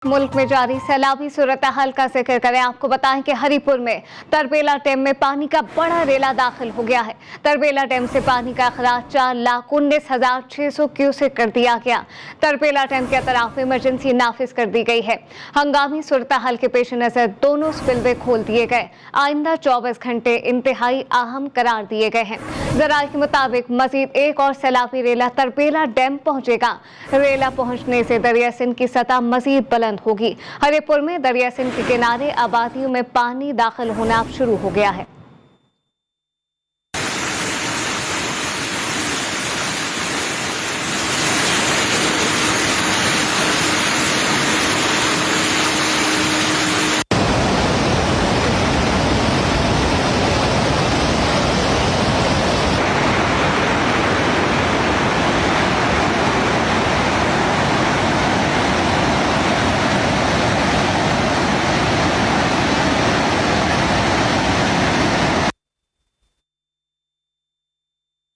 मुल्क में जारी सैलाबी सूरत हाल का जिक्र करें। आपको बताएं कि हरिपुर में तरबेला डैम में पानी का बड़ा रेला दाखिल हो गया है। तरबेला डैम से पानी का अखराज 4,19,600 क्यूसेक कर दिया गया। तरबेला डैम के अतराफ इमरजेंसी नाफिज कर दी गई है। हंगामी सूरत हाल के पेश नजर दोनों स्पिलवे खोल दिए गए। आइंदा 24 घंटे इंतहाई अहम करार दिए गए हैं। जराये के मुताबिक मजीद एक और सैलाबी रेला तरबेला डैम पहुंचेगा। रेला पहुंचने से दरिया सिंध की सतह मजीद बुलंद होगी। हरिपुर में दरिया सिंध के किनारे आबादियों में पानी दाखिल होना शुरू हो गया है।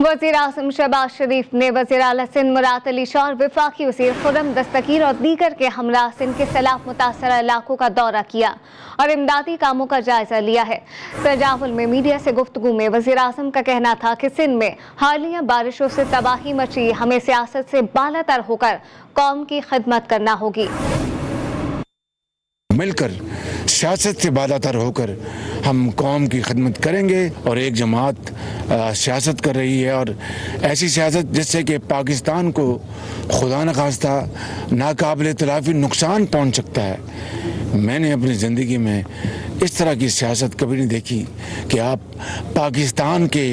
वज़ीर आज़म शहबाज शरीफ ने वज़ीर आला सिंध मुराद अली शाह और वफाकी वज़ीर खुर्रम दस्तगीर और दीगर के हमरा सिंध के सैलाब मुतासरा इलाकों का दौरा किया और इमदादी कामों का जायजा लिया है। तजावुल में मीडिया से गुफ्तगू में वज़ीर आज़म का कहना था कि सिंध में हालिया बारिशों से तबाही मची, हमें सियासत से बालातर होकर कौम की खिदमत करना होगी। मिलकर सियासत से बालातर होकर हम कौम की खिदमत करेंगे। और एक जमात सियासत कर रही है और ऐसी सियासत जिससे कि पाकिस्तान को खुदा न खास्ता नाकाबिल तलाफी नुकसान पहुंच सकता है। मैंने अपनी ज़िंदगी में इस तरह की सियासत कभी नहीं देखी कि आप पाकिस्तान के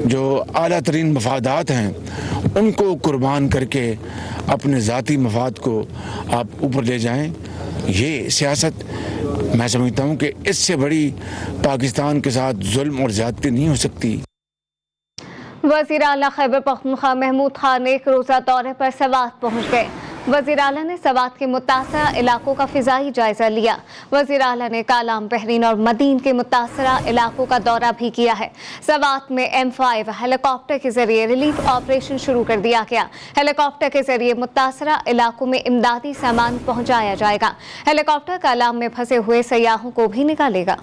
जो आला तरीन मफादात हैं उनको कुर्बान करके अपने ज़ाती मफाद को आप ऊपर ले जाएं। ये सियासत मैं समझता हूँ कि इससे बड़ी पाकिस्तान के साथ जुल्म और ज़्यादती नहीं हो सकती। वज़ीर आला खैबर पख्तूनख्वा महमूद खान एक रोज़ा दौरे पर सवात पहुँच गए। वज़ीर आला ने सवात के मुतासरा इलाकों का फ़िज़ाई जायज़ा लिया। वज़ीर आला ने कालाम, बहरीन और मदीन के मुतासरा इलाकों का दौरा भी किया है। सवात में M5 हेलीकॉप्टर के जरिए रिलीफ ऑपरेशन शुरू कर दिया गया। हेलीकॉप्टर के जरिए मुतासरा इलाकों में इमदादी सामान पहुँचाया जाएगा। हेलीकॉप्टर कालाम में फंसे हुए सयाहों को भी निकालेगा।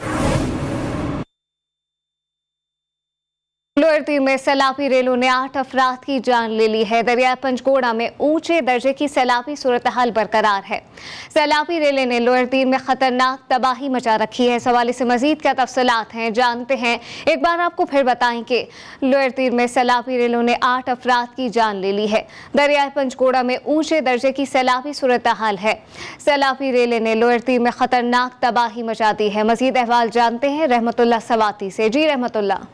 लोअर दीर में सैलाबी रेलों ने 8 अफराद की जान ले ली है। दरिया पंचगोड़ा में ऊंचे दर्जे की सैलाबी सूरत हाल बरकरार है। सैलाबी रेले ने लोअर दीर में खतरनाक तबाही मचा रखी है। इस हवाले से मजीद क्या तफसीलात हैं जानते हैं। एक बार आपको फिर बताएं कि लोअर दीर में सैलाबी रेलों ने 8 अफराद की जान ले ली है। दरिया पंचगोड़ा में ऊंचे दर्जे की सैलाबी सूरत हाल है। सैलाबी रेले ने लोअर दीर में खतरनाक तबाही मचा दी है। मजीद अहवाल जानते हैं रहमतुल्लाह सवाती से। जी रहमतुल्लाह।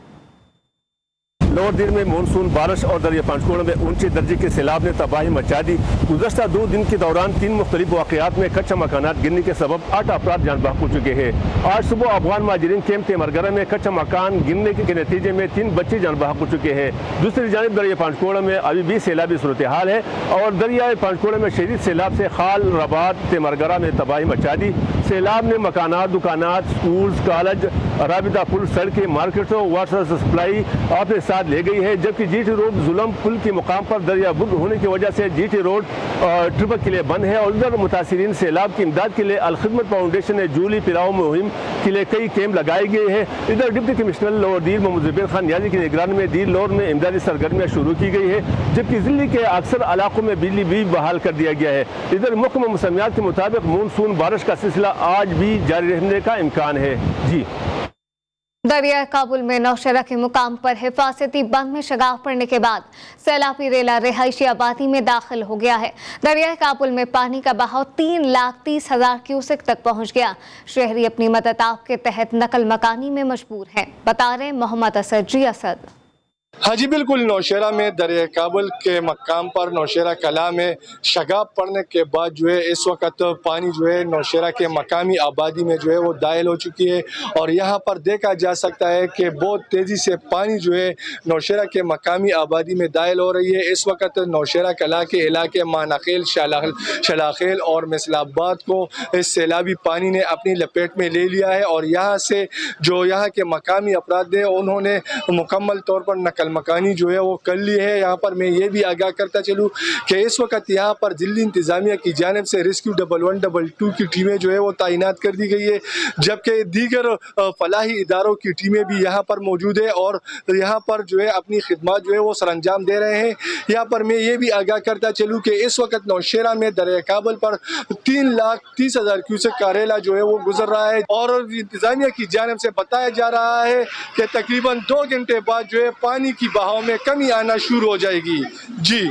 लोअर दीर में मानसून बारिश और दरिया पंचगोड़ा में ऊंचे दर्जे के सैलाब ने तबाही मचा दी। गुज़श्ता 2 दिन के दौरान 3 मुख्तलिफ वाक़यात में कच्चा मकानात गिरने के सबब 8 अफराद जान बहक हो चुके हैं। आज सुबह अफगान महाजरीन कैंप तेमरगरा में कच्चा मकान गिरने के नतीजे में 3 बच्चे जान बहक हो चुके हैं। दूसरी जानिब दरिया पंचगोड़ा में अभी भी सैलाबी सूरत हाल है और दरिया पंचगोड़ा में शदीद सैलाब से खाल, रबात, तेमरगरा में तबाही मचा दी। सैलाब ने मकानात, दुकानात, स्कूल, कॉलेज, राबिता पुल, सड़कें, मार्केटों, वाटर सप्लाई अपने साथ ले गई है। जबकि जीटी रोड जुलम पुल के मुकाम पर दरिया बुर्ग होने की वजह से जीटी रोड ट्रिपल के लिए बंद है। और उधर मुतासिरीन सैलाब की इमदाद के लिए अलखिदमत फाउंडेशन ने जूली पिलाओ मुहिम के लिए कई कैंप लगाए गए हैं। इधर डिप्टी कमिश्नर लोअर दीर मोहम्मद ज़ुबैर खान नियाज़ी की निगरानी में दीर लोअर में इमदादी सरगर्मियाँ शुरू की गई है। जबकि ज़िले के अक्सर इलाकों में बिजली भी बहाल कर दिया गया है। इधर महकमा मौसमियात के मुताबिक मानसून बारिश का सिलसिला आज भी जारी रहने का इम्कान है। जी। दरिया काबुल में नौशहरा के मुकाम पर हिफाजती बंद में शगाफ पड़ने के बाद सैलाबी रेला रिहायशी आबादी में दाखिल हो गया है। दरिया काबुल में पानी का बहाव 3,30,000 क्यूसेक तक पहुंच गया। शहरी अपनी मदद आप के तहत नकल मकानी में मजबूर हैं। बता रहे मोहम्मद असद। जी असद। हाँ जी बिल्कुल, नौशहरा में दरिया काबुल के मकाम पर नौशहरा कला में शगाब पड़ने के बाद जो है इस वक्त पानी जो है नौशहरा के मकामी आबादी में जो है वो दाखिल हो चुकी है। और यहाँ पर देखा जा सकता है कि बहुत तेज़ी से पानी जो है नौशहरा के मकामी आबादी में दाखिल हो रही है। इस वक्त नौशहरा कला के इलाके मानाखेल, शलाखेल और मिसलाबाद को इस सैलाबी पानी ने अपनी लपेट में ले लिया है। और यहाँ से जो यहाँ के मकामी अफराद हैं उन्होंने मुकम्मल तौर पर कलमकानी जो है वो कर ली है। यहाँ पर मैं ये भी आगाह करता चलूँ कि इस वक्त यहाँ पर दिल्ली इंतज़ामिया की जानिब से रेस्क्यू 1112 की टीमें जो है वो तैनात कर दी गई है, जबकि दीगर फलाही इदारों की टीमें भी यहाँ पर मौजूद है और यहाँ पर जो है अपनी खिदमत जो है वो सरअंजाम दे रहे हैं। यहाँ पर मैं ये भी आगाह करता चलूँ कि इस वक्त नौशेरा में दरिया काबुल पर 3,30,000 क्यूसेक का रेला जो है वो गुजर रहा है और इंतज़ामिया की जानिब से बताया जा रहा है कि तकरीबन 2 घंटे बाद जो है पानी की बहाव में कमी आना शुरू हो जाएगी। जी।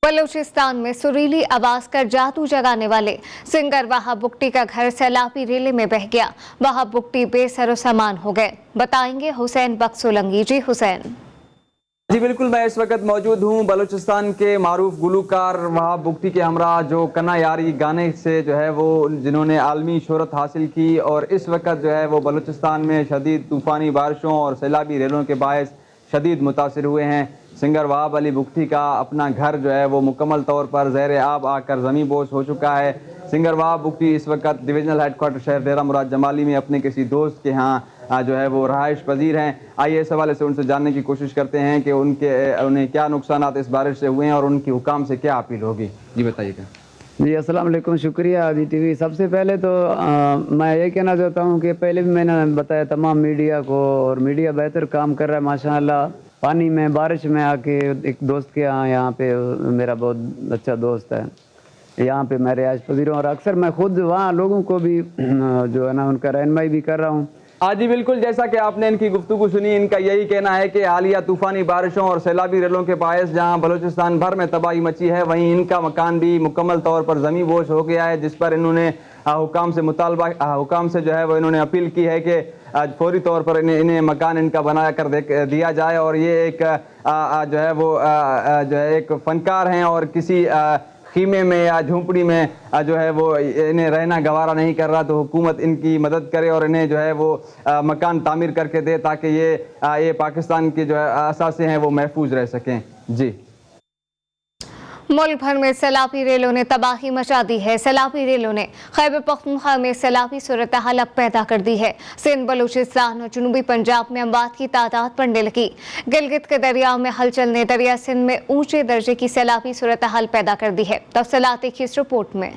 बलूचिस्तान में सुरीली आवाज कर जादू जगाने वाले सिंगर वहाब बुगटी का घर सैलाबी रेले में बह गया। वहाब बुगटी बेसरो सामान हो गए, बताएंगे हुसैन बख्श सोलंकी। जी हुसैन। जी बिल्कुल, मैं इस वक्त मौजूद हूँ बलूचिस्तान के मारूफ गुलूकार वहाब बुगटी के हमरा, जो कन्ना यारी गाने से जो है वो जिन्होंने आलमी शोहरत हासिल की और इस वक्त जो है वो बलूचिस्तान में शदीद तूफ़ानी बारिशों और सैलाबी रेलों के बायस शदीद मुतासिर हुए हैं। सिंगर वहाब अली बुगटी का अपना घर जो है वो मुकम्मल तौर पर ज़ेर आब आकर ज़मीं बोझ हो चुका है। सिंगर वहाब बुगटी इस वक्त डिवीजनल हेडक्वार्टर शहर डेरा मुराद जमाली में अपने किसी दोस्त के यहाँ जो है वो रहाइश पजीर हैं। आइए इस हवाले से उनसे जानने की कोशिश करते हैं कि उन्हें क्या नुकसानात इस बारिश से हुए हैं और उनकी हुकाम से क्या अपील होगी। जी बताइएगा। जी अस्सलाम वालेकुम, शुक्रिया अभी टीवी। सबसे पहले तो मैं ये कहना चाहता हूँ कि पहले भी मैंने बताया तमाम मीडिया को, और मीडिया बेहतर काम कर रहा है माशाअल्लाह। पानी में बारिश में आके एक दोस्त के यहाँ पे मेरा बहुत अच्छा दोस्त है, यहाँ पे मैं रिहाइश पजीर हूँ और अक्सर मैं खुद वहाँ लोगों को भी जो है ना उनका रहनुमाई भी कर रहा हूँ। जी बिल्कुल, जैसा कि आपने इनकी गुफ्तगू सुनी, इनका यही कहना है कि हालिया तूफ़ानी बारिशों और सैलाबी रेलों के बायस जहां बलूचिस्तान भर में तबाही मची है, वहीं इनका मकान भी मुकम्मल तौर पर ज़मीं बोझ हो गया है, जिस पर इन्होंने हुकाम से जो है वो इन्होंने अपील की है कि आज फौरी तौर पर इन्हें मकान इनका बना कर दिया जाए। और ये एक जो है वो जो है एक फ़नकार हैं और किसी खीमे में या झोंपड़ी में जो है वो इन्हें रहना गवारा नहीं कर रहा, तो हुकूमत इनकी मदद करे और इन्हें जो है वो मकान तामीर करके दे ताकि ये पाकिस्तान के जो है असासे हैं वो महफूज रह सकें। जी। मुल्क भर में सैलाबी रेलों ने तबाही मचा दी है। सैलाबी रेलों ने खैबर पख्तूनख्वा में सैलाबी सूरत हाल अब पैदा कर दी है। सिंध, बलूचिस्तान और जनूबी पंजाब में अमवात की तादाद बढ़ने लगी। गिलगित के दरियाओं में हलचल ने दरिया सिंध में ऊंचे दर्जे की सैलाबी सूरत हाल पैदा कर दी है। तफसीलात देखिए इस रिपोर्ट में।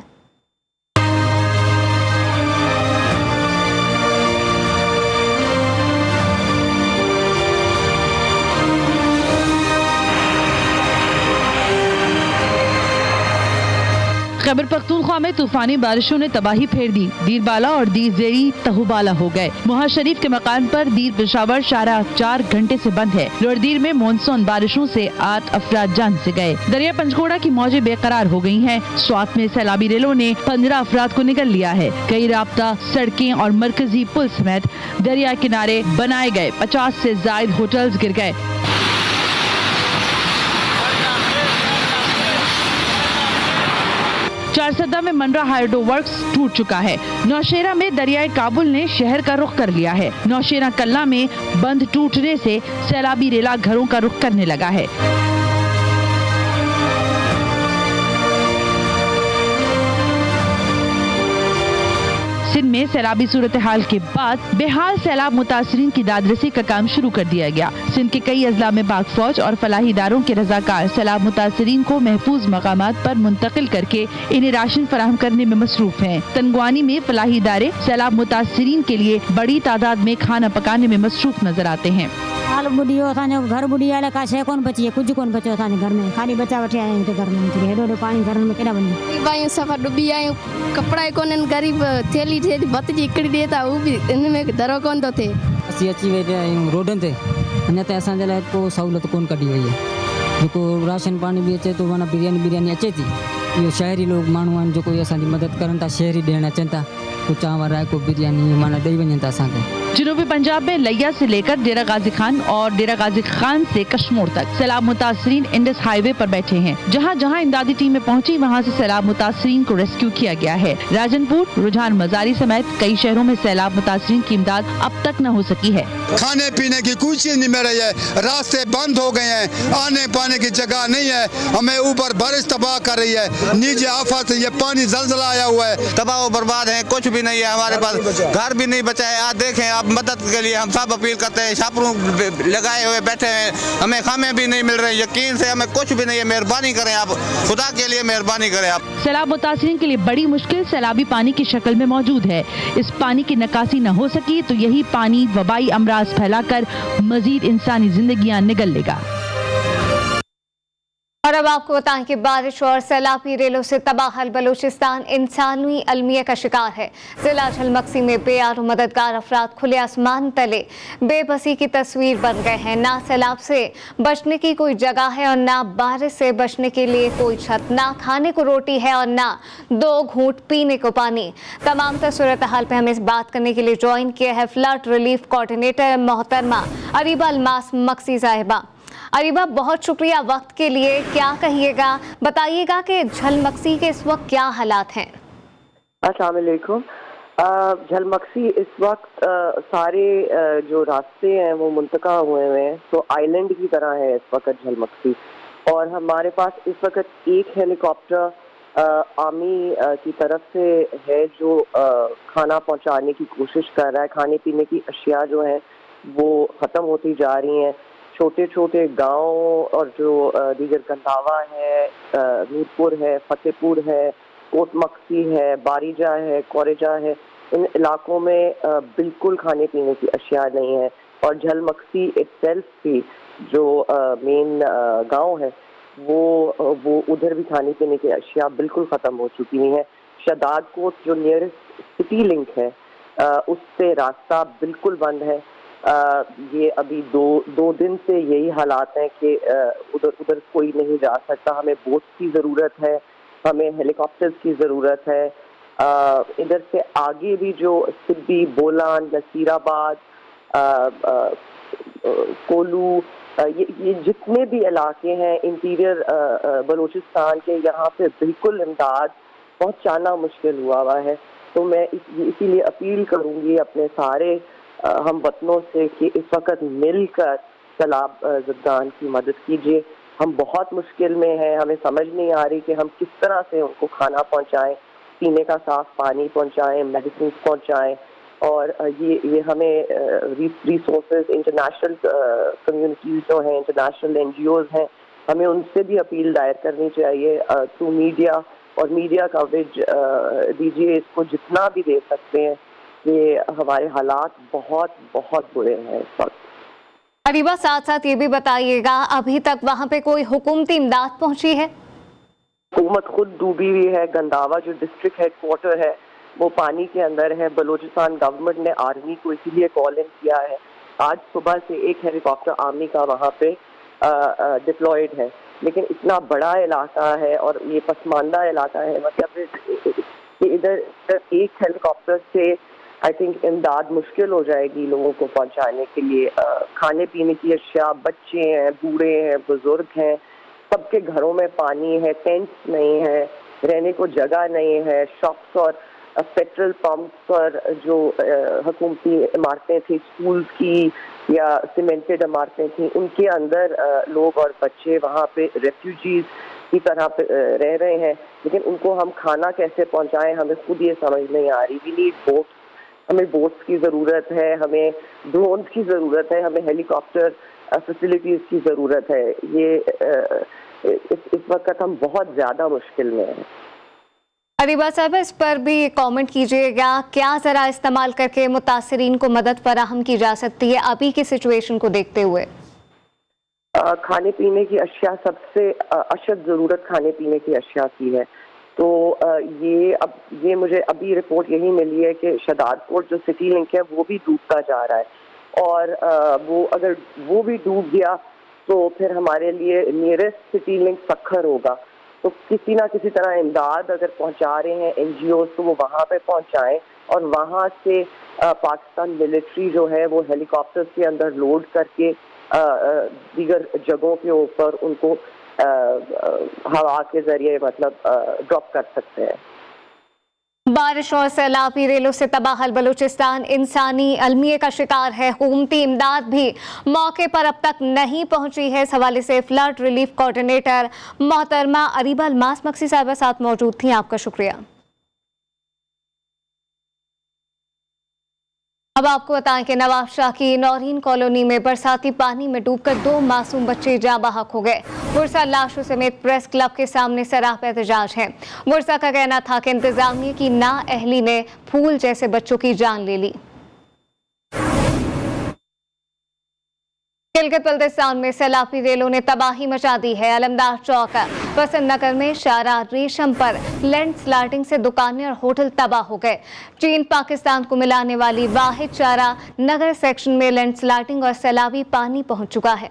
खैबर पख्तूनख्वा में तूफानी बारिशों ने तबाही फेर दी। दीर बाला और दीर जेरी तहुबाला हो गए। मुहा शरीफ के मकान पर दीर पेशावर शारा 4 घंटे से बंद है। लोरदीर में मानसून बारिशों से 8 अफराद जान से गए। दरिया पंचगोड़ा की मौजें बेकरार हो गई हैं। स्वात में सैलाबी रेलों ने 15 अफराद को निकल लिया है। कई राब्ता सड़कें और मरकजी पुल समेत दरिया किनारे बनाए गए 50 से ज्यादा होटल्स गिर गए। चारसदा में मनरा हाइड्रो वर्क्स टूट चुका है। नौशेरा में दरियाए काबुल ने शहर का रुख कर लिया है। नौशेरा कल्ला में बंद टूटने से सैलाबी रेला घरों का रुख करने लगा है। सिंध में सैलाबी सूरत हाल के बाद बेहाल सैलाब मुतासरीन की दादरसी का काम शुरू कर दिया गया। सिंध के कई अजला में पाक फौज और फलाही इदारों के रजाकार सैलाब मुतासरीन को महफूज मकामात पर मुंतकिल करके इन्हें राशन फराहम करने में मसरूफ हैं। तनगवानी में फलाही इदारे सैलाब मुतासरीन के लिए बड़ी तादाद में खाना पकाने में मसरूफ नजर आते हैं। हाल बुढ़ियो घर बुढ़ी आले का शे कौन बची है, कुछ कौन बचो थाने घर में, खाली बच्चा बैठे आए हैं घर में। हेडो पानी घर में केड़ा बने भाई सफा डूबी आए कपड़ा कोन गरीब थैली थे बत जी इकड़ी देता वो भी इनमें दरो कौन तो थे असी अची वे रोडन ते अने ते असा लाइ को सहूलत कोन कढी वई है। जो राशन पानी भी अचे तो माना बिरयानी अचे थी। ये शहरी लोग माण्हू आहिनि जो कोई असांजी मदद करनि था, शहरी ॾियणु अचनि था, को चांवर आहे को बिरयानी माना ॾेई वञनि था असांखे। जनूबी पंजाब में लिया से लेकर डेरा गाजी खान और डेरा गाजी खान से कश्मोर तक सैलाब मुतासरीन इंडस हाईवे पर बैठे हैं। जहां जहां इमदादी टीमें पहुंची वहां से सैलाब मुतासरीन को रेस्क्यू किया गया है। राजनपुर, रुझान मजारी समेत कई शहरों में सैलाब मुतासरीन की इमदाद अब तक न हो सकी है। खाने पीने की कोई चीज़ नहीं मिल रही है, रास्ते बंद हो गए हैं, आने पाने की जगह नहीं है, हमें ऊपर बारिश तबाह कर रही है, नीचे आफत, ये पानी जलजला आया हुआ है, तबाह बर्बाद है, कुछ भी नहीं है हमारे पास, घर भी नहीं बचा है। आज देखें आप, मदद के लिए हम सब अपील करते हैं, छापरों लगाए हुए बैठे हैं, हमें खामे भी नहीं मिल रहे, यकीन से हमें कुछ भी नहीं है। मेहरबानी करें आप, खुदा के लिए मेहरबानी करें आप। सैलाब मुतासिरीन के लिए बड़ी मुश्किल सैलाबी पानी की शक्ल में मौजूद है। इस पानी की निकासी न हो सकी तो यही पानी वबाई अमराज फैलाकर मजीद इंसानी जिंदगियां निगल लेगा। और अब आपको बताएं कि बारिश और सैलाबी रेलों से तबाह बलूचिस्तान इंसानी अलमिया का शिकार है। जिला झलमक्सी में बेआरो मददगार अफराद खुले आसमान तले बेबसी की तस्वीर बन गए हैं। ना सैलाब से बचने की कोई जगह है और ना बारिश से बचने के लिए कोई छत, ना खाने को रोटी है और ना 2 घूंट पीने को पानी। तमाम सूरत हाल पे हमें इस बात करने के लिए ज्वाइन किया है फ्लड रिलीफ कोऑर्डिनेटर मोहतरमा अरीबा अलमास मक्सी साहिबा। अरीबा, बहुत शुक्रिया वक्त के लिए। क्या कहिएगा, बताइएगा कि झलमक्सी के इस वक्त क्या हालात हैं? अस्सलाम वालेकुम। झलमक्सी इस वक्त सारे जो रास्ते हैं वो मुंतका हुए हैं, तो आइलैंड की तरह है इस वक्त झलमक्सी। और हमारे पास इस वक्त एक हेलीकॉप्टर आर्मी की तरफ से है जो खाना पहुंचाने की कोशिश कर रहा है। खाने पीने की अशिया जो है वो ख़त्म होती जा रही हैं। छोटे छोटे गांव और जो दीगर गंदावा है, नूरपुर है, फतेहपुर है, कोट मक्सी है, बारीजा है, कोरेजा है, इन इलाकों में बिल्कुल खाने पीने की अशिया नहीं है। और झलमक्सी इटसेल्फ भी जो मेन गांव है वो उधर भी खाने पीने की अशिया बिल्कुल ख़त्म हो चुकी है। शदाद कोट जो नियरेस्ट सिटी लिंक है उससे रास्ता बिल्कुल बंद है। ये अभी दो दिन से यही हालात हैं कि उधर कोई नहीं जा सकता। हमें बोट की ज़रूरत है, हमें हेलीकॉप्टर्स की ज़रूरत है। इधर से आगे भी जो सिद्दी, बोलान, नसीराबाद, कोलू, ये जितने भी इलाके हैं इंटीरियर बलूचिस्तान के, यहाँ पे बिल्कुल इमदाद पहुँचाना मुश्किल हुआ है। तो मैं इसीलिए अपील करूँगी अपने सारे हम वतनों से कि इस वक्त मिलकर सैलाब ज़दगान की मदद कीजिए। हम बहुत मुश्किल में हैं, हमें समझ नहीं आ रही कि हम किस तरह से उनको खाना पहुंचाएं, पीने का साफ पानी पहुंचाएं, मेडिसिन पहुंचाएं। और ये हमें रिसोर्सेज इंटरनेशनल कम्युनिटीज़ जो हैं, इंटरनेशनल NGOs हैं, हमें उनसे भी अपील दायर करनी चाहिए थ्रू मीडिया। और मीडिया कवरेज दीजिए इसको जितना भी दे सकते हैं। ये हमारे हालात बहुत बहुत बुरे हैं इस वक्त। अरीबा, साथ साथ ये भी बताइएगा, अभी तक वहाँ पे कोई हुकूमती इमदाद पहुँची है? हुकूमत खुद डूबी हुई है। गंदावा जो डिस्ट्रिक्ट हेडक्वार्टर है वो पानी के अंदर है। बलूचिस्तान गवर्नमेंट ने आर्मी को इसीलिए कॉल इन किया है। आज सुबह से एक हेलीकॉप्टर आर्मी का वहाँ पे डिप्लॉयड है, लेकिन इतना बड़ा इलाका है और ये पसमानदा इलाका है, मतलब इधर एक हेलीकॉप्टर से आई थिंक इमदाद मुश्किल हो जाएगी लोगों को पहुंचाने के लिए। खाने पीने की अशिया, बच्चे हैं, बूढ़े हैं, बुजुर्ग हैं, सबके घरों में पानी है, टेंट्स नहीं है, रहने को जगह नहीं है। शॉप्स और पेट्रोल पंप्स पर जो हुकूमती इमारतें थी, स्कूल्स की या सीमेंटेड इमारतें थी, उनके अंदर लोग और बच्चे वहाँ पे रेफ्यूजीज की तरह रह रहे हैं। लेकिन उनको हम खाना कैसे पहुँचाएं, हमें खुद ये समझ नहीं आ रही। वी नीड बोट्स, हमें बोट्स की ज़रूरत है, हमें ड्रोन्स की ज़रूरत है, हमें हेलीकॉप्टर फैसिलिटीज़ की ज़रूरत है। ये इस वक्त हम बहुत ज़्यादा मुश्किल में हैं। अरीबा साहब, इस पर भी कमेंट कीजिएगा, क्या ज़रा इस्तेमाल करके मुतासरीन को मदद फराहम की जा सकती है अभी की सिचुएशन को देखते हुए? खाने पीने की अशिया सबसे अशद ज़रूरत खाने पीने की अशिया की है। तो ये मुझे अभी रिपोर्ट यही मिली है कि शदादकोट जो सिटी लिंक है वो भी डूबता जा रहा है। और अगर वो भी डूब गया तो फिर हमारे लिए नियरेस्ट सिटी लिंक सखर होगा। तो किसी ना किसी तरह इमदाद अगर पहुंचा रहे हैं NGOs तो वो वहाँ पे पहुंचाएं और वहाँ से पाकिस्तान मिलिट्री जो है वो हेलीकॉप्टर्स के अंदर लोड करके दीगर जगहों के ऊपर उनको हवा के जरिए मतलब ड्रॉप कर सकते हैं। बारिश और सैलाबी रेलों से तबाहल बलूचिस्तान इंसानी अलमिये का शिकार है। हुकूमती इमदाद भी मौके पर अब तक नहीं पहुंची है। इस हवाले से फ्लड रिलीफ कोऑर्डिनेटर मोहतरमा अरीबा अलमास मक्सी साहिबा साथ मौजूद थी। आपका शुक्रिया। अब आपको बताएं कि नवाब शाह की नौरीन कॉलोनी में बरसाती पानी में डूबकर 2 मासूम बच्चे जाँ बहक हो गए। बुरसा लाशों समेत प्रेस क्लब के सामने सराप एहतजाज है। बुरसा का कहना था कि इंतजामिया की नाअहली ने फूल जैसे बच्चों की जान ले ली। गिलगित बल्तिस्तान में सैलाबी रेलों ने तबाही मचा दी है। अलमदार चौक वसंत नगर में शारा रेशम पर लैंडस्लाइडिंग से दुकानें और होटल तबाह हो गए। चीन पाकिस्तान को मिलाने वाली वाहिद शारा नगर सेक्शन में लैंडस्लाइडिंग और सैलाबी पानी पहुंच चुका है।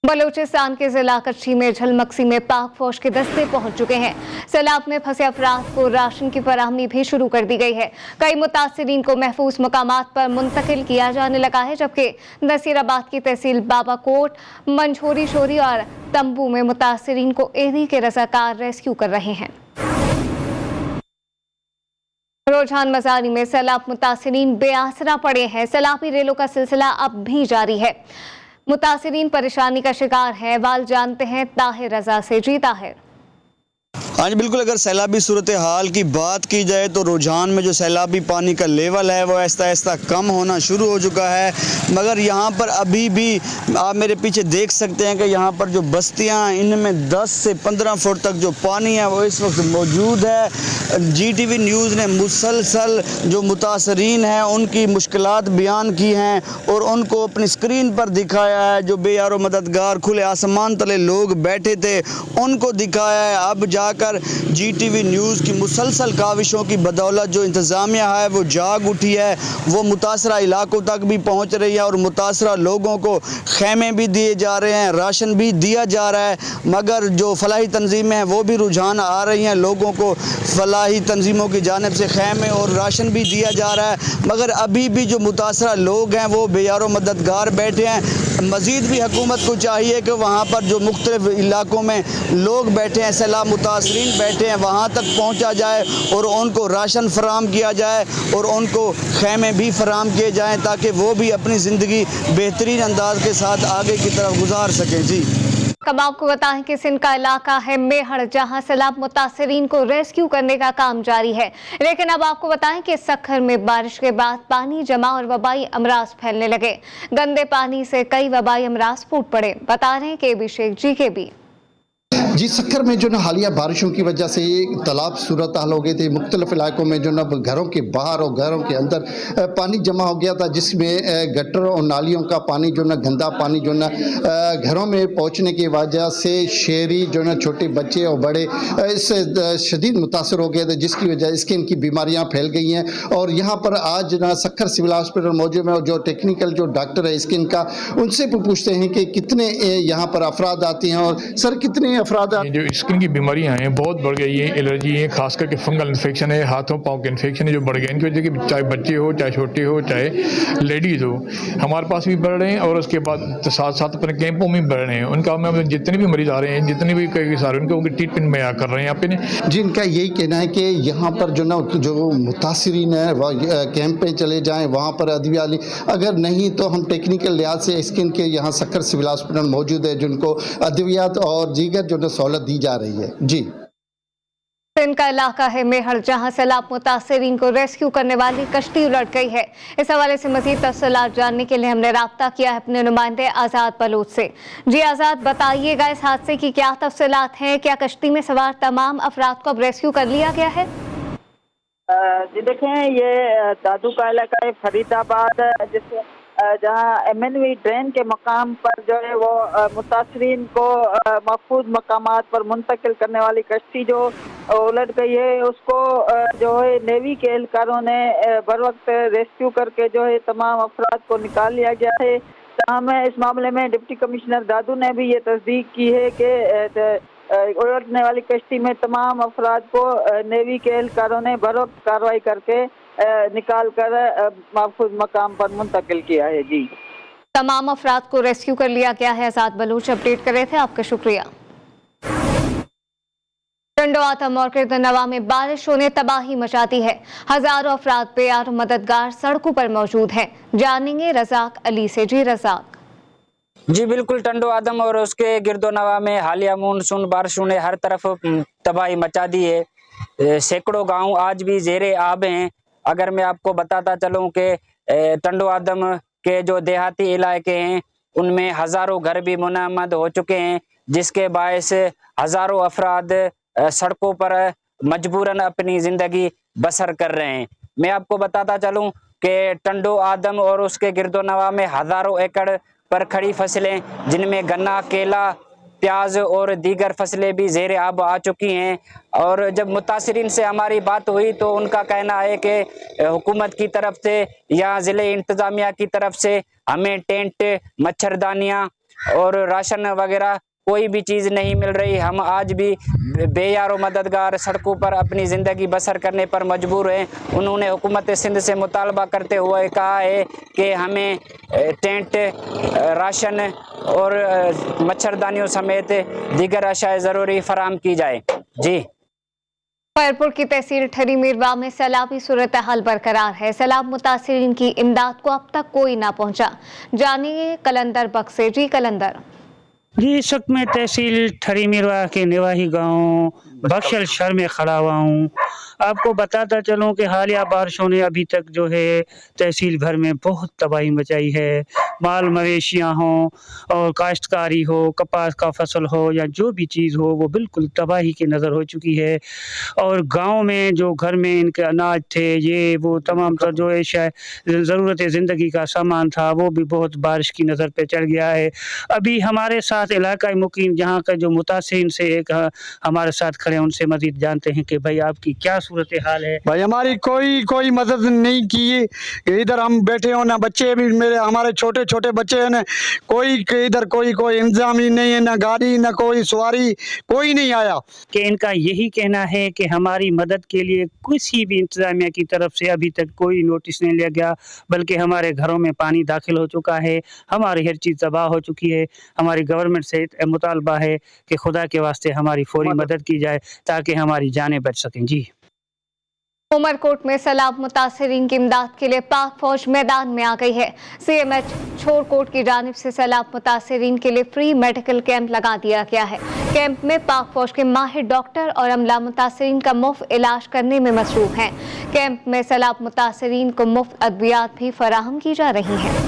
बलूचिस्तान के जिला कच्छी में झलमक्सी में पाक फौज के दस्ते पहुंच चुके हैं। सैलाब में फंसे अफराद को राशन की फराहमी भी शुरू कर दी गई है। कई मुतासिरीन को महफूज मकामात पर मुंतकिल किया जाने लगा है, जबकि नसीराबाद की तहसील बाबाकोट, मंझोरी शोरी और तंबू में मुतासिरीन को एदी के रजाकार रेस्क्यू कर रहे हैं। रुझान मजारी में सैलाब मुतासिरीन बेआसरा पड़े हैं। सैलाबी रेलों का सिलसिला अब भी जारी है। मुतासिरीन परेशानी का शिकार है। वाल जानते हैं ताहिर रजा से। जी ताहिर। हाँ जी बिल्कुल, अगर सैलाबी सूरत हाल की बात की जाए तो रुझान में जो सैलाबी पानी का लेवल है वो आहिस्ता आहिस्ता कम होना शुरू हो चुका है, मगर यहाँ पर अभी भी आप मेरे पीछे देख सकते हैं कि यहाँ पर जो बस्तियाँ इनमें 10 से 15 फुट तक जो पानी है वो इस वक्त मौजूद है। GTV न्यूज़ ने मुसलसल जो मुतासरीन हैं उनकी मुश्किलात बयान की हैं और उनको अपनी स्क्रीन पर दिखाया है। जो बेयारो मददगार खुले आसमान तले लोग बैठे थे उनको दिखाया है। अब जाकर GTV न्यूज़ की मुसलसल काविशों की बदौलत जो इंतज़ामिया है वो जाग उठी है, वो मुतासरा इलाकों तक भी पहुँच रही है और मुतासरा लोगों को खैमे भी दिए जा रहे हैं, राशन भी दिया जा रहा है। मगर जो फलाही तंजीमें हैं वो भी रुझान आ रही हैं, लोगों को फलाही तंजीमों की जानिब से खैमे और राशन भी दिया जा रहा है। मगर अभी भी जो मुतासरा लोग हैं वो बेयारो मददगार बैठे हैं। मज़ीद भी हुकूमत को चाहिए कि वहाँ पर जो मुख्तलिफ इलाकों में लोग बैठे हैं, सैलाब मुतासरीन बैठे हैं, वहाँ तक पहुँचा जाए और उनको राशन फराम किया जाए और उनको खैमे भी फराम किए जाएँ ताकि वो भी अपनी ज़िंदगी बेहतरीन अंदाज के साथ आगे की तरफ गुजार सकें। जी अब आपको बताएं कि सिंध का इलाका है मेहड़, जहां सैलाब मुतासरीन को रेस्क्यू करने का काम जारी है। लेकिन अब आपको बताएं कि सक्खर में बारिश के बाद पानी जमा और वबाई अमराज फैलने लगे। गंदे पानी से कई वबाई अमराज फूट पड़े। बता रहे हैं KB शेख GKB। जी सक्खर में जो ना हालिया बारिशों की वजह से तालाब सूरत हाल हो गई थी। मुख्तलिफ इलाकों में जो ना घरों के बाहर और घरों के अंदर पानी जमा हो गया था, जिसमें गटर और नालियों का पानी जो ना गंदा पानी जो ना घरों में पहुंचने की वजह से शहरी जो ना छोटे बच्चे और बड़े इससे शदीद मुतासर हो गए थे, जिसकी वजह स्किन की बीमारियां फैल गई हैं। और यहाँ पर आज ना सक्खर सिविल हॉस्पिटल मौजूद है और जो टेक्निकल जो डॉक्टर है स्किन का, उनसे पूछते हैं कि कितने यहाँ पर अफराद आते हैं और सर कितने अफराद जो स्किन की बीमारियां हैं बहुत बढ़ गई हैं। एलर्जी है, खास करके फंगल इन्फेक्शन है, हाथों पाँव के इन्फेक्शन है जो बढ़ गए। इनकी वजह से चाहे बच्चे हो, चाहे छोटे हो, चाहे लेडीज़ हो, हमारे पास भी बढ़ रहे हैं और उसके बाद साथ साथ अपने कैंपों में बढ़ रहे हैं। उनका हमें जितने भी मरीज आ रहे हैं, जितने भी कई सारे उनको ट्रीटमेंट में कर रहे हैं यहाँ पे। जी इनका यही कहना है कि यहाँ पर जो ना जो मुतासरीन है कैंप पे चले जाएँ, वहाँ पर अदविया अगर नहीं तो हम टेक्निकल लिहाज से स्किन के यहाँ सक्खर सिविल हॉस्पिटल मौजूद है जिनको अद्वियात और दीगर जो सहूलत दी जा रही है। जी सिंध का इलाका है मेहड़, जहां सैलाब मुतासरीन को रेस्क्यू करने वाली कश्ती उलट गई है। इस हवाले से मजीद तफसीलात जानने के लिए हमने राब्ता किया है अपने नुमाइंदे आज़ाद बलूच से। जी आज़ाद, बताइएगा इस हादसे की क्या तफसीलात हैं? क्या कश्ती में सवार तमाम अफराद को अब रेस्क्यू कर लिया गया है? जी देखें, ये दादू का इलाका है फरीदाबाद, जिससे जहाँ MNV ड्रेन के मकाम पर जो है वो मुतासरीन को महफूज मकामात पर मुंतकिल करने वाली कश्ती जो उलट गई है, उसको जो है नेवी के एहलकारों ने बर वक्त रेस्क्यू करके जो है तमाम अफराद को निकाल लिया गया है। तमाम इस मामले में डिप्टी कमिश्नर दादू ने भी ये तस्दीक की है कि उलटने वाली कश्ती में तमाम अफराद को नेवी के एहलकारों ने बर वक्त कार्रवाई करके निकाल कर महफूज मकाम पर मुंतकिल किया है। जी तमाम अफराद को रेस्क्यू कर लिया गया है। आज़ाद बलूच अपडेट कर रहे थे, आपका शुक्रिया। टंडो आतम और गिरदनवा में बारिशों ने तबाही मचा दी है। हजारों अफराद बेयार मददगार सड़कों पर मौजूद हैं। जानेंगे रजाक अली से। जी रजाक। जी बिल्कुल, टंडो आदम और उसके गिरदोनवा में हालिया मानसून बारिशों ने हर तरफ तबाही मचा दी है। सैकड़ों गांव आज भी जेरे आब हैं। अगर मैं आपको बताता चलूं कि टंडो आदम के जो देहाती इलाके हैं उनमें हजारों घर भी मुनहमद हो चुके हैं, जिसके बायस हजारों अफराद सड़कों पर मजबूरन अपनी जिंदगी बसर कर रहे हैं। मैं आपको बताता चलूं कि टंडो आदम और उसके गिरदोनवा में हजारों एकड़ पर खड़ी फसलें, जिनमें गन्ना, केला, प्याज और दीगर फसलें भी ज़ेर आब आ चुकी हैं। और जब मुतासरीन से हमारी बात हुई तो उनका कहना है कि हुकूमत की तरफ से या ज़िले इंतज़ामिया की तरफ से हमें टेंट, मच्छरदानियाँ और राशन वगैरह कोई भी चीज़ नहीं मिल रही। हम आज भी बेयारो मददगार सड़कों पर अपनी ज़िंदगी बसर करने पर मजबूर हैं। उन्होंने हुकूमत सिंध से मुतालबा करते हुए कहा है कि हमें टेंट, राशन और मच्छरदानियों समेत दीगर अशाए ज़रूरी फराहम की जाए। जी। खैरपुर की तहसील ठरी मीरवा में सैलाबी सूरत हाल बरकरार है। सैलाब मुतासिरीन की इमदाद को अब तक कोई ना पहुंचा। जानिए कलंदर बख्श से। जी कलंदर। जी, इस वक्त मैं तहसील ठरी मीरवा के निवाही गांव बख्शल शहर में खड़ा हुआ हूँ। आपको बताता चलूँ कि हालिया बारिशों ने अभी तक जो है तहसील भर में बहुत तबाही मचाई है। माल मवेशियाँ हों और काश्तकारी हो, कपास का फसल हो या जो भी चीज़ हो, वो बिल्कुल तबाही की नज़र हो चुकी है। और गांव में जो घर में इनके अनाज थे, ये वो तमाम तर जो ज़रूरत ज़िंदगी का सामान था, वो भी बहुत बारिश की नज़र पे चढ़ गया है। अभी हमारे साथ इलाकाई मुकीम जहाँ का जो मुतासिरीन से एक हमारे साथ खड़े हैं, उनसे मज़ीद जानते हैं कि भाई आपकी क्या सूरत हाल है। भाई हमारी कोई मदद नहीं की। इधर हम बैठे हो ना, बच्चे भी मेरे हमारे छोटे छोटे बच्चे हैं ना, कोई इधर कोई इंतजाम ही नहीं है, ना गाड़ी ना कोई सवारी, कोई नहीं आया। कि इनका यही कहना है कि हमारी मदद के लिए किसी भी इंतजामिया की तरफ से अभी तक कोई नोटिस नहीं लिया गया, बल्कि हमारे घरों में पानी दाखिल हो चुका है, हमारी हर चीज़ तबाह हो चुकी है। हमारी गवर्नमेंट से मुतालबा है कि खुदा के वास्ते हमारी फौरी मदद की जाए ताकि हमारी जानें बच सकें। जी। उमरकोट में सैलाब मुतासिरीन की इमदाद के लिए पाक फौज मैदान में आ गई है। CMH छोरकोट की जानिब से सैलाब मुतासिरीन के लिए फ्री मेडिकल कैंप लगा दिया गया है। कैंप में पाक फौज के माहिर डॉक्टर और अमला मुतासिरीन का मुफ्त इलाज करने में मसरूफ हैं। कैंप में सैलाब मुतासिरीन को मुफ्त अद्वियात भी फराहम की जा रही हैं।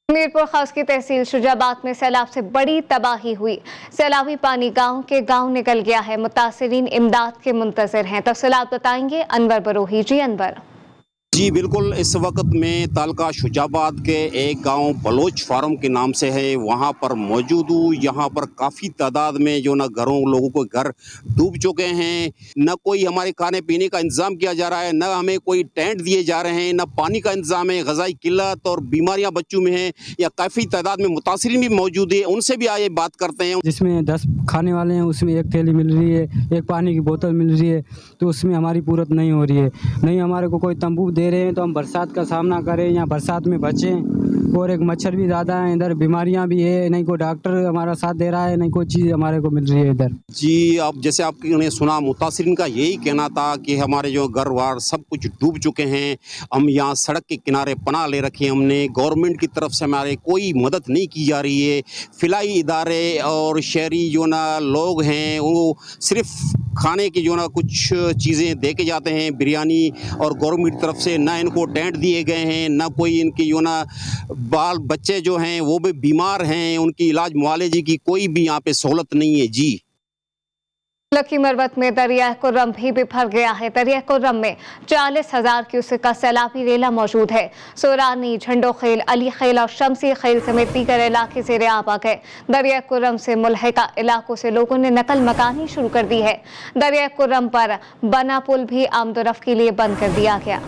मीरपुर खास की तहसील शुजाबाद में सैलाब से बड़ी तबाही हुई। सैलाबी पानी गांव के गांव निकल गया है। मुतासिरीन इमदाद के मुंतजर हैं। तफसीलात बताएंगे अनवर बरोही। जी अनवर। जी बिल्कुल, इस वक्त में तालका शुजाबाद के एक गांव बलोच फार्म के नाम से है, वहां पर मौजूद हूँ। यहाँ पर काफ़ी तादाद में जो ना लोगों को घर डूब चुके हैं। न कोई हमारे खाने पीने का इंतज़ाम किया जा रहा है, न हमें कोई टेंट दिए जा रहे हैं, न पानी का इंतज़ाम है। ग़ज़ाई किल्लत और बीमारियाँ बच्चों में हैं, या काफ़ी तादाद में मुतासिरीन भी मौजूद है। उनसे भी आइए बात करते हैं। जिसमें 10 खाने वाले हैं, उसमें एक थैली मिल रही है, एक पानी की बोतल मिल रही है, तो उसमें हमारी पूरत नहीं हो रही है। नहीं हमारे को कोई तंबू दे रहे हैं तो हम बरसात का सामना करें या बरसात में बचें। और एक मच्छर भी ज़्यादा है इधर, बीमारियां भी है, नहीं कोई डॉक्टर हमारा साथ दे रहा है, नहीं कोई चीज़ हमारे को मिल रही है इधर। जी, आप जैसे आपने सुना, मुतासिरीन का यही कहना था कि हमारे जो घर वार सब कुछ डूब चुके हैं। हम यहाँ सड़क के किनारे पनाह ले रखी है हमने। गवर्नमेंट की तरफ से हमारे कोई मदद नहीं की जा रही है। फिलाई इदारे और शहरी जो ना लोग हैं, वो सिर्फ खाने की जो ना कुछ चीज़ें दे के जाते हैं, बिरयानी, और गवर्नमेंट की तरफ से ना इनको टेंट दिए गए हैं, ना कोई इनकी जो ना बाल बच्चे जो हैं वो भी बीमार हैं, उनकी इलाज मुआलजे की कोई भी यहाँ पे सहूलत नहीं है। जी। लकी मरवत में दरिया कुर्रम भी बिफर गया है। दरिया कुर्रम में 40,000 क्यूसेक का सैलाबी रेला मौजूद है। सोरानी, झंडो खेल, अली खेल और शमसी खेल समेत दीगर इलाके ज़ेरे आब आ गए। दरिया कुर्रम से मुल्हिका इलाकों से लोगों ने नकल मकानी शुरू कर दी है। दरिया कुर्रम पर बना पुल भी आमदोरफ्त के लिए बंद कर दिया गया।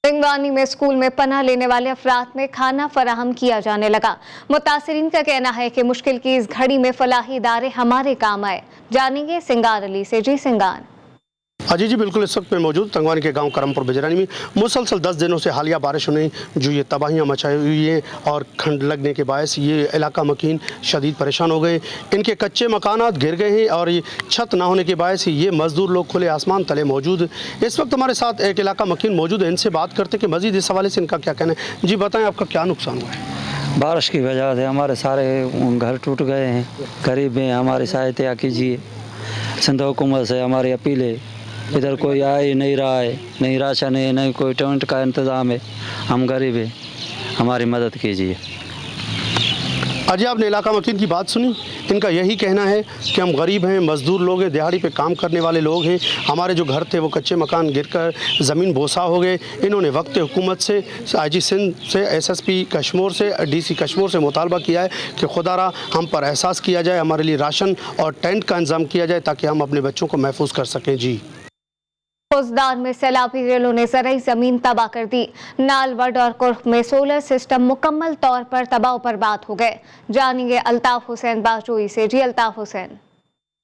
रिंगवानी में स्कूल में पनाह लेने वाले अफराद में खाना फराहम किया जाने लगा। मुतासिरीन का कहना है कि मुश्किल की इस घड़ी में फलाही इदारे हमारे काम आए। जानेंगे सिंगार अली से। जी सिंगार। अजी जी बिल्कुल, इस वक्त मैं मौजूद तंगवानी के गांव करमपुर बिजरानी में मुसलसल 10 दिनों से हालिया बारिशों ने जो ये तबाहियां मचाई हुई हैं और ठंड लगने के बायस ये इलाका मकीन शदीद परेशान हो गए। इनके कच्चे मकानात गिर गए हैं और ये छत ना होने के बायस ये मजदूर लोग खुले आसमान तले मौजूद। इस वक्त हमारे साथ एक इलाका मकीन मौजूद है, इनसे बात करते कि मजीद इस हवाले से इनका क्या कहना है। जी बताएँ, आपका क्या नुकसान हुआ है? बारिश की वजह से हमारे सारे घर टूट गए हैं, गरीब हैं, हमारी सहायता कीजिए। सिंध हुकूमत से हमारी अपील है, इधर कोई आ ही नहीं रहा है, नहीं राशन है, नहीं कोई टेंट का इंतज़ाम है, हम गरीब हैं, हमारी मदद कीजिए। अजी आपने इलाका मकीन की बात सुनी, इनका यही कहना है कि हम गरीब हैं, मज़दूर लोग हैं, दिहाड़ी पे काम करने वाले लोग हैं, हमारे जो घर थे वो कच्चे मकान गिरकर ज़मीन बोसा हो गए। इन्होंने वक्त हुकूमत से, IG सिंध से, SSP कश्मीर से, DC कश्मीर से मुतालबा किया है कि खुदारा हम पर एहसास किया जाए, हमारे लिए राशन और टेंट का इंतज़ाम किया जाए ताकि हम अपने बच्चों को महफूज कर सकें। जी फौजदार में सैलाबी रेलों ने ज़रई ज़मीन तबाह कर दी। नालवड और कुर्फ में सोलर सिस्टम मुकम्मल तौर पर तबाह बर्बाद हो गए। जानिए अल्ताफ़ हुसैन बाजोई से। जी अल्ताफ़ हुसैन।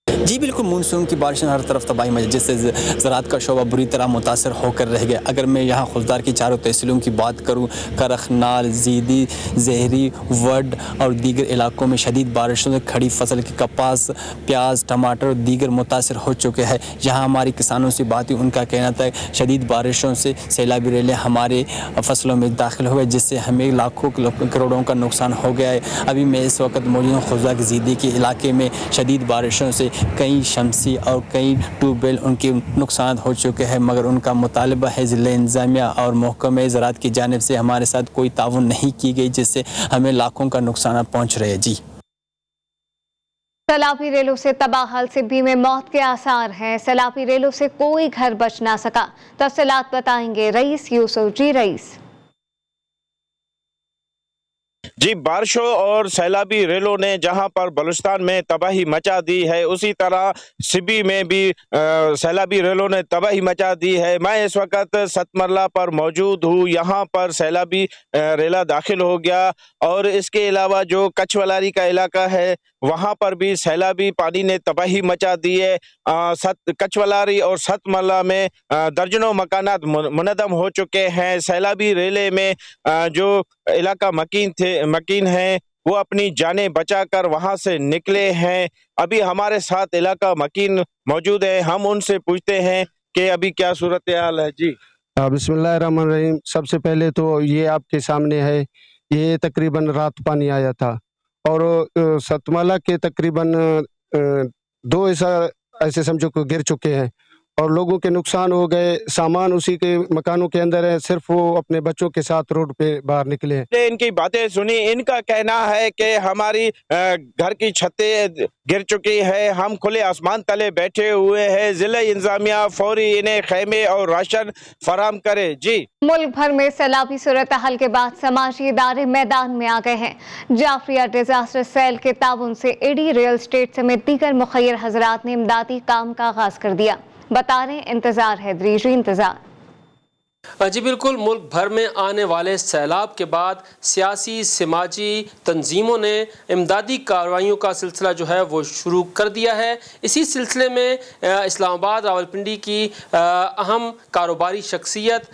जी बिल्कुल, मानसून की बारिश ने हर तरफ तबाही मची, जिससे ज़राअत का शोबा बुरी तरह मुतासर होकर रह गया। अगर मैं यहाँ खुलदार की चारों तहसीलों की बात करूँ, करख, नाल, जीदी, जहरी, वड और दीगर इलाकों में शदीद बारिशों से खड़ी फसल की कपास, प्याज, टमाटर और दीगर मुतासर हो चुके हैं। यहाँ हमारे किसानों से बात हुई, उनका कहना था शदीद बारिशों से सैलाबी रेलें हमारे फसलों में दाखिल हो गए, जिससे हमें लाखों करोड़ों का नुकसान हो गया है। अभी मैं इस वक्त मौजूद हूँ खुलदार के जीदी के इलाके में। शदीद बारिशों से कई शमसी और कई ट्यूबवेल उनके नुकसान हो चुके हैं, मगर उनका मुतालबा है ज़िला इंतज़ामिया और महकमा ज़राअत की जानिब से हमारे साथ कोई ताउन नहीं की गई, जिससे हमें लाखों का नुकसान पहुँच रहे हैं। जी सैलाबी रेलों से तबाह हाल सिब्बी में मौत के आसार हैं। सैलाबी रेलों से कोई घर बच ना सका। तफसीलात बताएंगे रईस यूसुफ। जी रईस। जी, बारिशों और सैलाबी रेलों ने जहां पर बलूचिस्तान में तबाही मचा दी है, उसी तरह सिब्बी में भी सैलाबी रेलों ने तबाही मचा दी है। मैं इस वक्त सतमरला पर मौजूद हूँ। यहाँ पर सैलाबी रेला दाखिल हो गया और इसके अलावा जो कछवलारी का इलाका है वहाँ पर भी सैलाबी पानी ने तबाही मचा दी है। कछवलारी और सतमरला में दर्जनों मकानात मुनदम हो चुके हैं। सैलाबी रेले में जो इलाका मकीन हैं वो अपनी जानें बचाकर वहां से निकले हैं। अभी हमारे साथ इलाका मकीन मौजूद है, हम उनसे पूछते हैं कि अभी क्या सूरत हाल है। जी बिस्मिल्लाहिर्रहमानिर्रहीम। सबसे पहले तो ये आपके सामने है, ये तकरीबन रात पानी आया था और सतमरला के तकरीबन 2 ऐसे समझो को गिर चुके हैं और लोगों के नुकसान हो गए। सामान उसी के मकानों के अंदर है, सिर्फ वो अपने बच्चों के साथ रोड पे बाहर निकले हैं। इनकी बातें सुनी, इनका कहना है कि हमारी घर की छतें गिर चुकी है, हम खुले आसमान तले बैठे हुए हैं, जिला इंतजामिया फौरी इन्हें खेमे और राशन फराम करे। जी मुल्क भर में सैलाबी सूरत हाल के बाद समाजी इदारे मैदान में आ गए हैं। जाफरिया डिजास्टर सेल के ताउन से एडी रियल स्टेट समेत दीगर मुखैर हजरात ने इमदादी काम का आगाज कर दिया। बता रहे इंतजार है दरीजी इंतजार। जी बिल्कुल, मुल्क भर में आने वाले सैलाब के बाद सियासी समाजी तंजीमों ने इमदादी कार्रवाइयों का सिलसिला जो है वो शुरू कर दिया है। इसी सिलसिले में इस्लामाबाद रावलपिंडी की अहम कारोबारी शख्सियत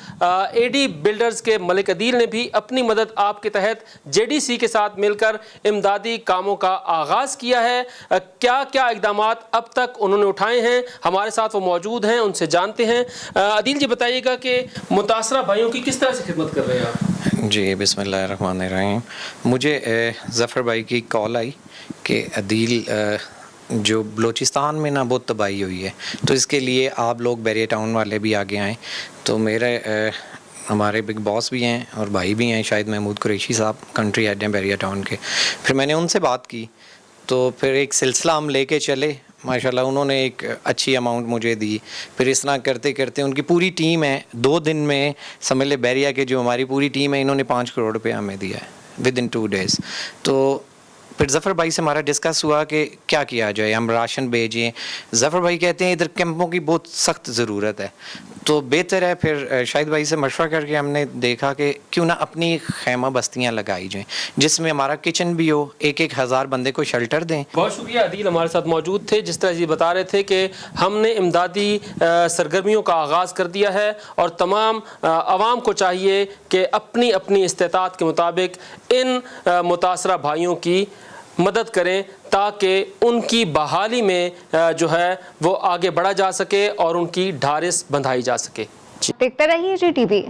एडी बिल्डर्स के मलिक अदील ने भी अपनी मदद आपके तहत JDC के साथ मिलकर इमदादी कामों का आगाज़ किया है। क्या क्या इकदाम अब तक उन्होंने उठाए हैं, हमारे साथ वो मौजूद हैं, उनसे जानते हैं। अदील जी बताइएगा कि मुतासरा भाइयों की किस तरह से खिदमत कर रहे हैं आप? जी बिस्मिल्लाहिर्रहमानिर्रहीम। मुझे ज़फ़र भाई की कॉल आई कि अदील जो बलूचिस्तान में ना बहुत तबाही हुई है, तो इसके लिए आप लोग बैरिया टाउन वाले भी आगे आएँ। तो मेरे हमारे बिग बॉस भी हैं और भाई भी हैं, शायद महमूद कुरैशी साहब कंट्री हेड हैं बैरिया टाउन के। फिर मैंने उनसे बात की तो फिर एक सिलसिला हम लेके चले। माशाल्लाह उन्होंने एक अच्छी अमाउंट मुझे दी। फिर इस तरह करते करते उनकी पूरी टीम है, 2 दिन में समझ ले बैरिया के जो हमारी पूरी टीम है, इन्होंने 5 करोड़ रुपये हमें दिया है विद इन 2 डेज़। तो फिर ज़फ़र भाई से हमारा डिस्कस हुआ कि क्या किया जाए, हम राशन भेजें। ज़फ़र भाई कहते हैं इधर कैंपों की बहुत सख्त ज़रूरत है, तो बेहतर है फिर शाहिद भाई से मशवरा करके हमने देखा कि क्यों ना अपनी खैमा बस्तियाँ लगाई जाएँ जिसमें हमारा किचन भी हो, 1,000 बंदे को शेल्टर दें। बहुत शुक्रिया। अदील हमारे साथ मौजूद थे। जिस तरह ये बता रहे थे कि हमने इमदादी सरगर्मियों का आगाज़ कर दिया है और तमाम आवाम को चाहिए कि अपनी अपनी इस्तेताअत के मुताबिक इन मुतासरा भाइयों की मदद करें ताकि उनकी बहाली में जो है वो आगे बढ़ा जा सके और उनकी ढारिस बंधाई जा सके। देखते रहिए GTV।